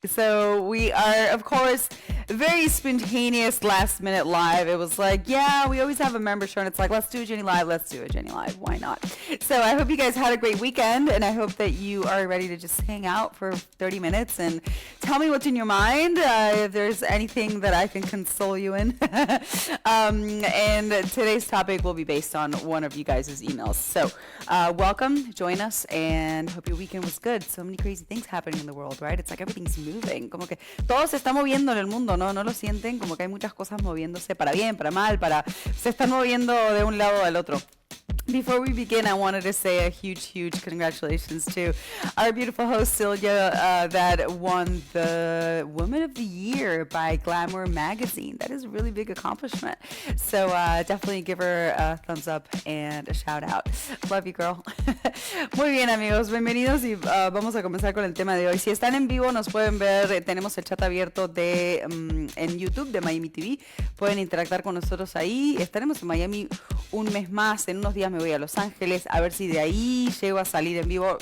So we are, of course, very spontaneous last minute live. It was like, yeah, we always have a member show, and it's like, let's do a Jenny Live, let's do a Jenny Live. Why not? So I hope you guys had a great weekend, and I hope that you are ready to just hang out for 30 minutes and tell me what's in your mind, if there's anything that I can console you in. And today's topic will be based on one of you guys' emails. So welcome, join us, and hope your weekend was good. So many crazy things happening in the world, right? It's like everything's moving. Como que todo se está moviendo en el mundo, ¿no? ¿No lo sienten? Como que hay muchas cosas moviéndose para bien, para mal, se están moviendo de un lado al otro. Before we begin, I wanted to say a huge congratulations to our beautiful host, Celia, that won the Woman of the Year by Glamour Magazine. That is a really big accomplishment. So definitely give her a thumbs up and a shout out. Love you, girl. Muy bien, amigos. Bienvenidos y vamos a comenzar con el tema de hoy. Si están en vivo, nos pueden ver. Tenemos el chat abierto en YouTube de Miami TV. Pueden interactuar con nosotros ahí. Estaremos en Miami un mes más. En unos días me voy a Los Ángeles, a ver si de ahí llego a salir en vivo.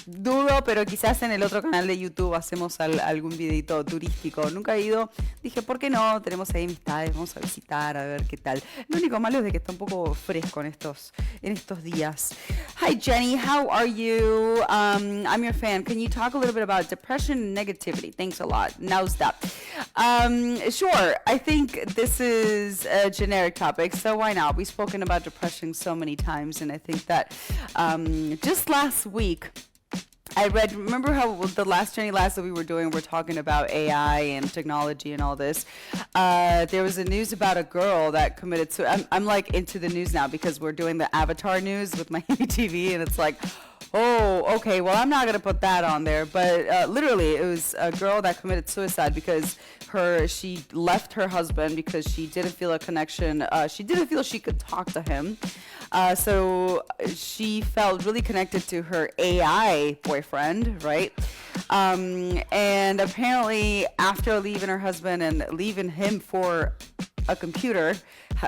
Dudo, pero quizás en el otro canal de YouTube hacemos algún videito turístico. Nunca he ido, dije, ¿por qué no? Tenemos ahí amistades, vamos a visitar, a ver qué tal. Lo único malo es de que está un poco fresco en estos días. Hi Jenny, how are you? I'm your fan. Can you talk a little bit about depression and negativity? Thanks a lot. Now's that. Sure, I think this is a generic topic, so why not? We've spoken about depression so many times, and I think that just last week I read, remember how the last Jenny Last that we were doing, we're talking about AI and technology and all this. There was a news about a girl that committed suicide. I'm like into the news now because we're doing the Avatar news with Miami TV, and it's like, oh, okay, well, I'm not going to put that on there. But literally, it was a girl that committed suicide because she left her husband because she didn't feel a connection. She didn't feel she could talk to him. So she felt really connected to her AI boyfriend, right? And apparently, after leaving her husband and leaving him for a computer,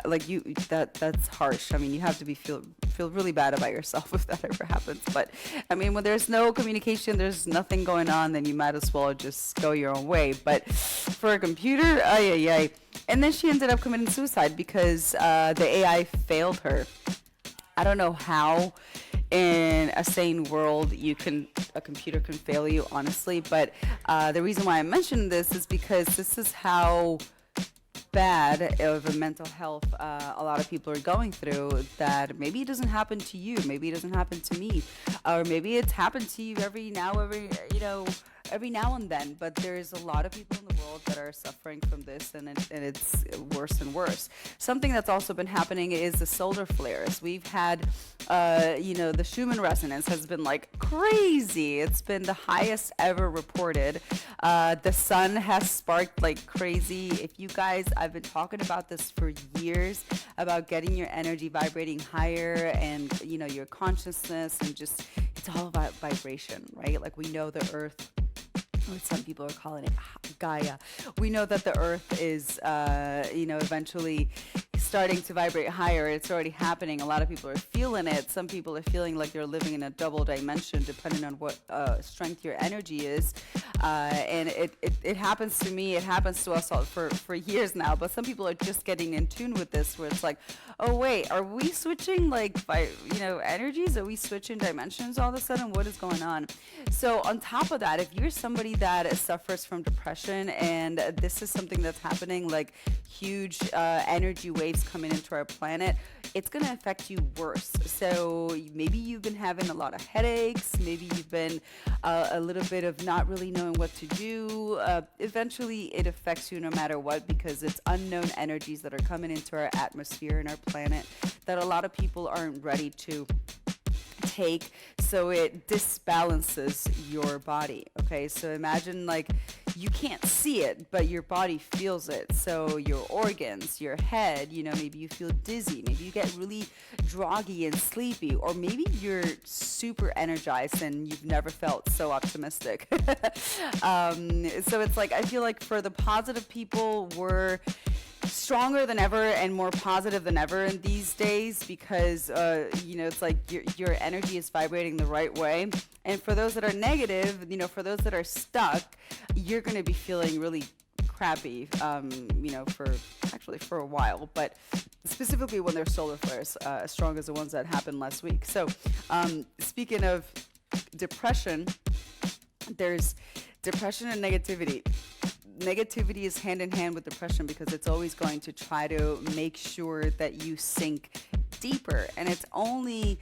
like that's harsh. I mean, you have to feel really bad about yourself if that ever happens. But I mean, when there's no communication, there's nothing going on, then you might as well just go your own way. But for a computer, ay. And then she ended up committing suicide because the AI failed her. I don't know how in a sane world a computer can fail you, honestly. But the reason why I mentioned this is because this is how bad of a mental health a lot of people are going through, that maybe it doesn't happen to you, maybe it doesn't happen to me, or maybe it's happened to you every now and then, but there's a lot of people in the world that are suffering from this, and it's worse and worse. Something that's also been happening is the solar flares. We've had the Schumann resonance has been like crazy. It's been the highest ever reported. The sun has sparked like crazy. If you guys, I've been talking about this for years, about getting your energy vibrating higher, and your consciousness, and just, it's all about vibration, right? Like, we know the earth, some people are calling it Gaia. We know that the earth is eventually starting to vibrate higher. It's already happening. A lot of people are feeling it. Some people are feeling like they're living in a double dimension, depending on what strength your energy is. And it happens to me. It happens to us all for years now. But some people are just getting in tune with this, where it's like, oh wait, are we switching energies? Are we switching dimensions all of a sudden? What is going on? So on top of that, if you're somebody that suffers from depression, and this is something that's happening, like huge energy waves coming into our planet, it's going to affect you worse. So maybe you've been having a lot of headaches, maybe you've been a little bit of not really knowing what to do. Eventually it affects you no matter what, because it's unknown energies that are coming into our atmosphere and our planet that a lot of people aren't ready to take, so it disbalances your body. Okay, so imagine, like, you can't see it, but your body feels it. So your organs, your head, maybe you feel dizzy, maybe you get really groggy and sleepy, or maybe you're super energized and you've never felt so optimistic. So it's like, I feel like for the positive people, stronger than ever and more positive than ever in these days because, it's like your energy is vibrating the right way. And for those that are negative, for those that are stuck, you're going to be feeling really crappy, for a while, but specifically when there's solar flares, as strong as the ones that happened last week. So, speaking of depression, there's depression and negativity. Negativity is hand in hand with depression because it's always going to try to make sure that you sink deeper. And its only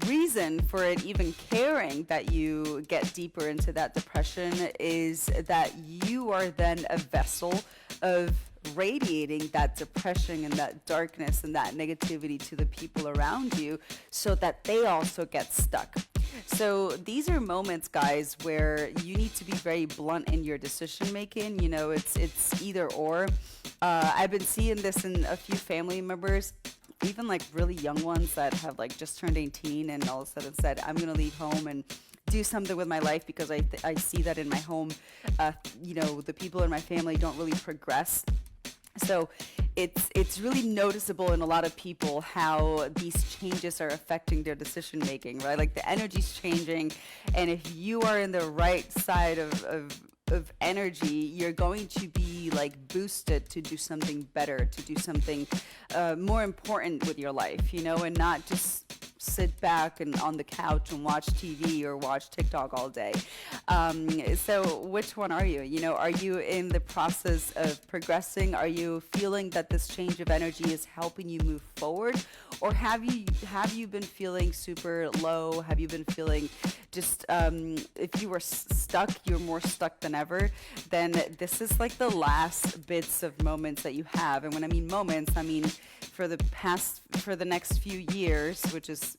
reason for it even caring that you get deeper into that depression is that you are then a vessel of radiating that depression and that darkness and that negativity to the people around you so that they also get stuck. So these are moments, guys, where you need to be very blunt in your decision making. It's either or. I've been seeing this in a few family members, even like really young ones that have like just turned 18 and all of a sudden said, I'm going to leave home and do something with my life because I see that in my home, the people in my family don't really progress. So it's really noticeable in a lot of people how these changes are affecting their decision making, right? Like the energy's changing, and if you are in the right side of energy, you're going to be like boosted to do something better, to do something more important with your life, and not just sit back and on the couch and watch TV or watch TikTok all day. So which one are you? Are you in the process of progressing? Are you feeling that this change of energy is helping you move forward? Or have you been feeling super low? Have you been feeling just, if you were stuck, you're more stuck than ever, then this is like the last bits of moments that you have. And when I mean moments, I mean for the next few years, which is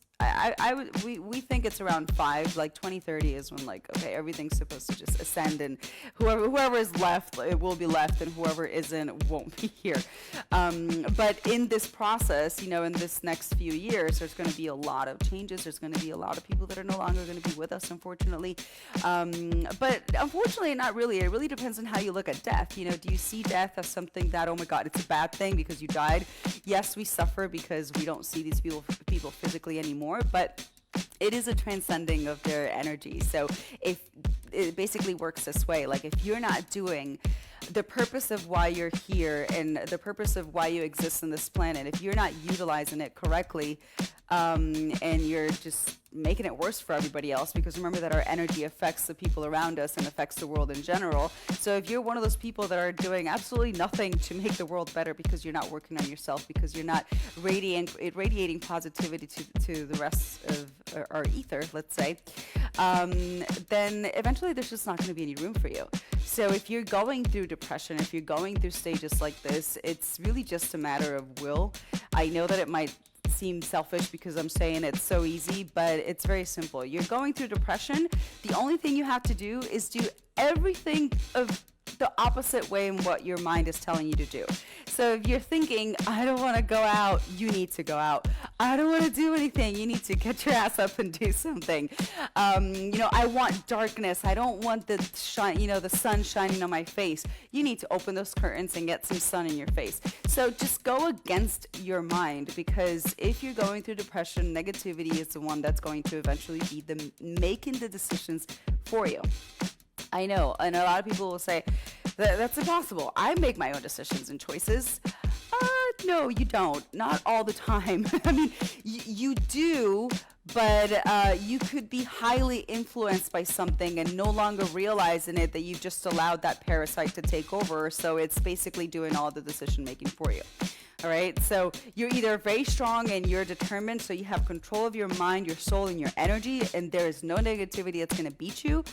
we think it's around 5, like 2030 is when like, okay, everything's supposed to just ascend, and whoever is left, it will be left, and whoever isn't won't be here. But in this process, in this next few years, there's going to be a lot of changes. There's going to be a lot of people that are no longer going to be with us, unfortunately. But unfortunately, not really. It really depends on how you look at death. Do you see death as something that, oh my God, it's a bad thing because you died? Yes, we suffer because we don't see these people physically anymore, but it is a transcending of their energy. So if it basically works this way, like if you're not doing the purpose of why you're here and the purpose of why you exist on this planet, if you're not utilizing it correctly, and you're just making it worse for everybody else, because remember that our energy affects the people around us and affects the world in general. So if you're one of those people that are doing absolutely nothing to make the world better because you're not working on yourself, because you're not radiating positivity to the rest of our ether, let's say, then eventually there's just not going to be any room for you. So if you're going through depression, if you're going through stages like this, it's really just a matter of will. I know that it might seem selfish because I'm saying it's so easy, but it's very simple. You're going through depression. The only thing you have to do is do everything of the opposite way in what your mind is telling you to do. So if you're thinking, I don't want to go out, you need to go out. I don't want to do anything, you need to get your ass up and do something. I want darkness. I don't want the sun shining on my face. You need to open those curtains and get some sun in your face. So just go against your mind, because if you're going through depression, negativity is the one that's going to eventually be making the decisions for you. I know, and a lot of people will say, that's impossible. I make my own decisions and choices. No, you don't. Not all the time. I mean, you do, but you could be highly influenced by something and no longer realizing it, that you've just allowed that parasite to take over. So it's basically doing all the decision making for you. All right, so you're either very strong and you're determined, so you have control of your mind, your soul, and your energy, and there is no negativity that's going to beat you,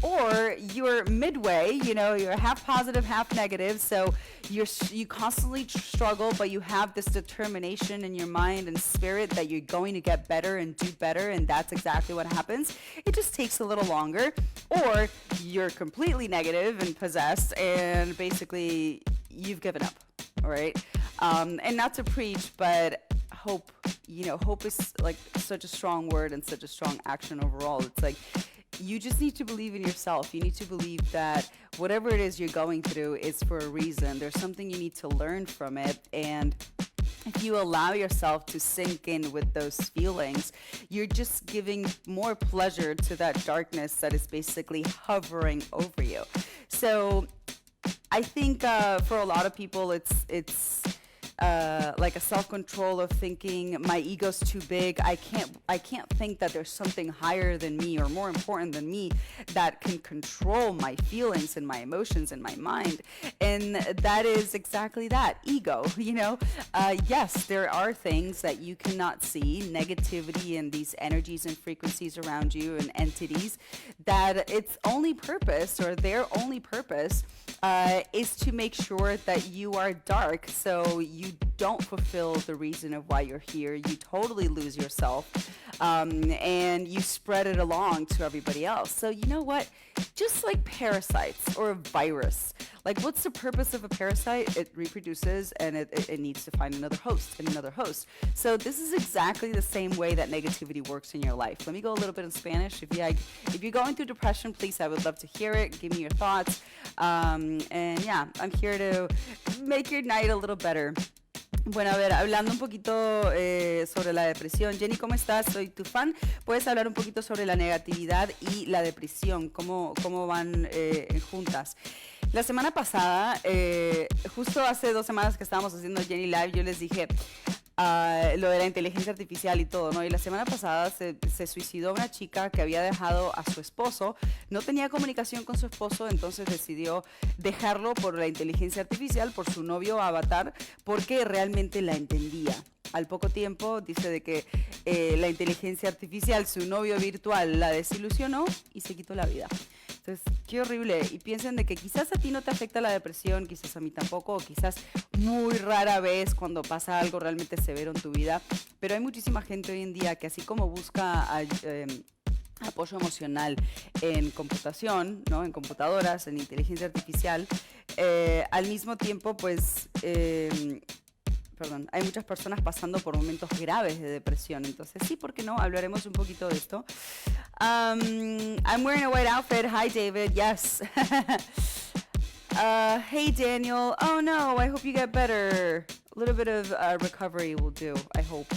or you're midway, you're half positive, half negative, so you constantly struggle, but you have this determination in your mind and spirit that you're going to get better and do better, and that's exactly what happens. It just takes a little longer, or you're completely negative and possessed, and basically you've given up. All right. And not to preach, but hope is like such a strong word and such a strong action overall. It's like, you just need to believe in yourself. You need to believe that whatever it is you're going through is for a reason. There's something you need to learn from it. And if you allow yourself to sink in with those feelings, you're just giving more pleasure to that darkness that is basically hovering over you. So I think for a lot of people, it's like a self-control of thinking my ego's too big. I can't think that there's something higher than me or more important than me that can control my feelings and my emotions and my mind. And that is exactly that, ego. Yes, there are things that you cannot see, negativity and these energies and frequencies around you and entities, that its only purpose or their only purpose is to make sure that you are dark, so you don't fulfill the reason of why you're here. You totally lose yourself, and you spread it along to everybody else. So you know what? Just like parasites or a virus, like what's the purpose of a parasite? It reproduces and it needs to find another host and another host. So this is exactly the same way that negativity works in your life. Let me go a little bit in Spanish. If you're going through depression, please, I would love to hear it. Give me your thoughts. And yeah, I'm here to make your night a little better. Bueno, a ver, hablando un poquito sobre la depresión. Jenny, ¿cómo estás? Soy tu fan. ¿Puedes hablar un poquito sobre la negatividad y la depresión? ¿Cómo van juntas? La semana pasada, justo hace 2 semanas que estábamos haciendo Jenny Live, yo les dije lo de la inteligencia artificial y todo, ¿no? Y la semana pasada se suicidó una chica que había dejado a su esposo, no tenía comunicación con su esposo, entonces decidió dejarlo por la inteligencia artificial, por su novio avatar, porque realmente la entendía. Al poco tiempo dice de que la inteligencia artificial, su novio virtual, la desilusionó y se quitó la vida. Entonces, qué horrible. Y piensen de que quizás a ti no te afecta la depresión, quizás a mí tampoco, o quizás muy rara vez cuando pasa algo realmente severo en tu vida. Pero hay muchísima gente hoy en día que así como busca apoyo emocional en computación, ¿no? En computadoras, en inteligencia artificial, al mismo tiempo, pues... hay muchas personas pasando por momentos graves de depresión. Entonces, sí, ¿por qué no? Hablaremos un poquito de esto. I'm wearing a white outfit. Hi, David. Yes. Hey, Daniel. Oh, no. I hope you get better. A little bit of recovery will do, I hope.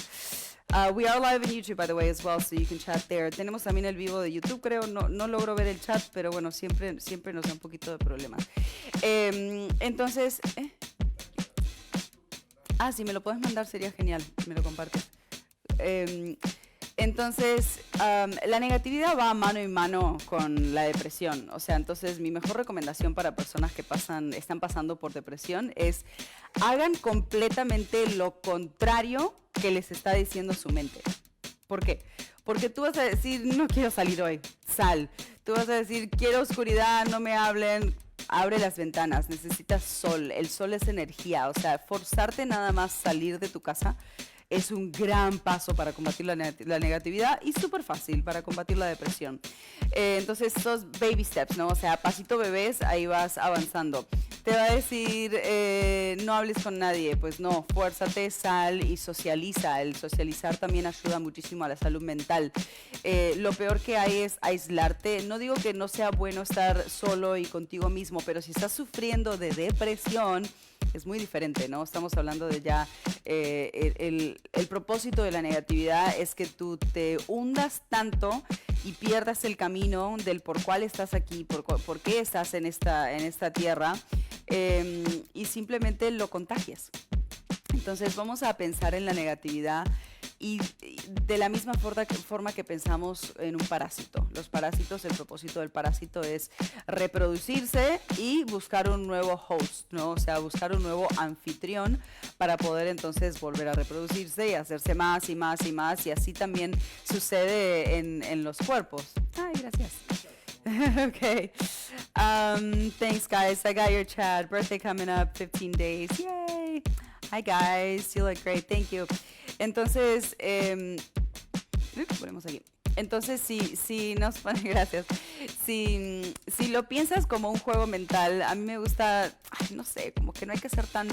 We are live in YouTube, by the way, as well, so you can chat there. Tenemos también el vivo de YouTube, creo. No logro ver el chat, pero bueno, siempre nos da un poquito de problemas. Entonces... si me lo puedes mandar sería genial, me lo compartes. Entonces, la negatividad va mano en mano con la depresión. O sea, entonces mi mejor recomendación para personas que están pasando por depresión es hagan completamente lo contrario que les está diciendo su mente. ¿Por qué? Porque tú vas a decir, no quiero salir hoy, sal. Tú vas a decir, quiero oscuridad, no me hablen. Abre las ventanas, necesitas sol, el sol es energía, o sea, forzarte nada más salir de tu casa es un gran paso para combatir la negatividad y súper fácil para combatir la depresión. Entonces, esos baby steps, ¿no? O sea, pasito bebés, ahí vas avanzando. Te va a decir, no hables con nadie, pues no, fuérzate, sal y socializa. El socializar también ayuda muchísimo a la salud mental. Lo peor que hay es aislarte. No digo que no sea bueno estar solo y contigo mismo, pero si estás sufriendo de depresión, es muy diferente, ¿no? Estamos hablando de ya el propósito de la negatividad es que tú te hundas tanto y pierdas el camino del por cuál estás aquí, por qué estás en esta tierra, y simplemente lo contagias. Entonces vamos a pensar en la negatividad y de la misma forma que pensamos en un parásito. Los parásitos, el propósito del parásito es reproducirse y buscar un nuevo host, ¿no? O sea, buscar un nuevo anfitrión para poder entonces volver a reproducirse y hacerse más y más y más, y así también sucede en los cuerpos. Ay, gracias. Okay. Thanks, guys. I got your chat. Birthday coming up, 15 days. Yay. Hi, guys. You look great. Thank you. Entonces, ponemos aquí. Entonces, si nos pone, gracias. Si lo piensas como un juego mental, a mí me gusta, no sé, como que no hay que ser tan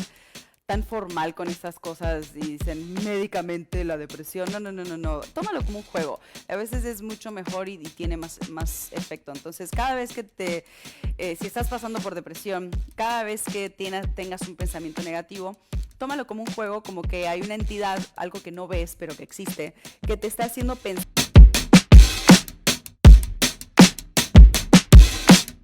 tan formal con estas cosas y dicen médicamente la depresión. No. Tómalo como un juego. A veces es mucho mejor y tiene más efecto. Entonces, cada vez que si estás pasando por depresión, cada vez que tengas un pensamiento negativo, tómalo como un juego, como que hay una entidad, algo que no ves, pero que existe, que te está haciendo pensar